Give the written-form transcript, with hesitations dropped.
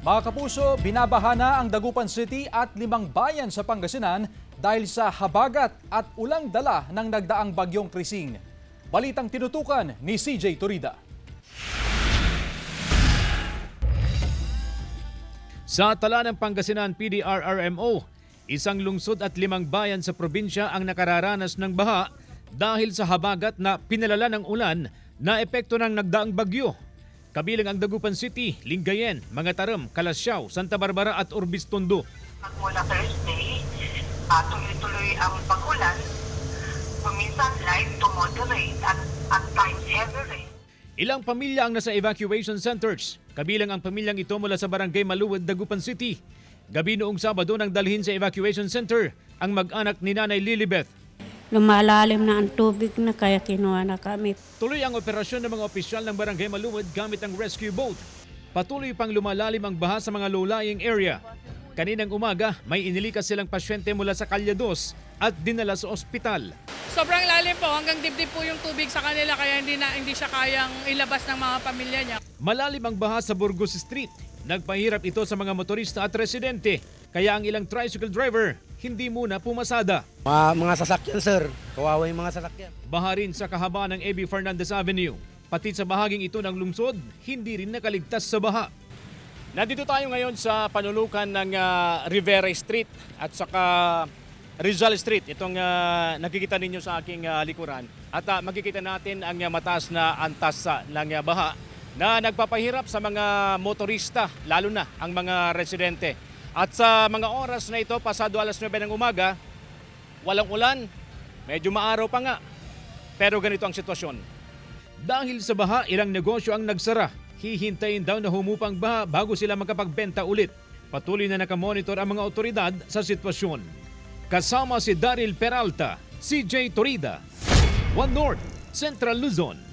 Mga kapuso, binabaha na ang Dagupan City at 5 bayan sa Pangasinan dahil sa habagat at ulang dala ng nagdaang bagyong Krising. Balitang tinutukan ni CJ Torida. Sa tala ng Pangasinan PDRRMO, isang lungsod at 5 bayan sa probinsya ang nakararanas ng baha dahil sa habagat na pinalala ng ulan na epekto ng nagdaang bagyo. Kabilang ang Dagupan City, Lingayen, Mangatarem, Calasiao, Santa Barbara at Urbis Tondo. Mula Thursday, tuloy-tuloy ang pag-ulan, kuminsan light to moderate at times heavy rain. Ilang pamilya ang nasa evacuation centers. Kabilang ang pamilyang ito mula sa Barangay Maluwad, Dagupan City. Gabi noong Sabado nang dalhin sa evacuation center ang mag-anak ni Nanay Lilibeth. Lumalalim na ang tubig na kaya kinuha na kami. Tuloy ang operasyon ng mga opisyal ng Barangay Maluwad gamit ang rescue boat. Patuloy pang lumalalim ang baha sa mga low-lying area. Kaninang umaga, may inilikas silang pasyente mula sa Kalye 2 at dinala sa ospital. Sobrang lalim po, hanggang dibdib po yung tubig sa kanila kaya hindi siya kayang ilabas ng mga pamilya niya. Malalim ang baha sa Burgos Street. Nagpahirap ito sa mga motorista at residente. Kaya ang ilang tricycle driver hindi muna pumasada. Mga sasakyan, sir. Kawawa yung mga sasakyan. Baha rin sa kahabaan ng A.B. Fernandez Avenue. Pati sa bahaging ito ng lungsod, hindi rin nakaligtas sa baha. Nandito tayo ngayon sa panulukan ng Rivera Street at saka Rizal Street. Itong nakikita ninyo sa aking likuran. At makikita natin ang mataas na antas ng baha na nagpapahirap sa mga motorista, lalo na ang mga residente. At sa mga oras na ito, pasado alas 9 ng umaga, walang ulan, medyo maaraw pa nga. Pero ganito ang sitwasyon. Dahil sa baha, ilang negosyo ang nagsara. Hihintayin daw na humupang baha bago sila makapagbenta ulit. Patuloy na nakamonitor ang mga otoridad sa sitwasyon. Kasama si Daryl Peralta, CJ Torida, One North, Central Luzon.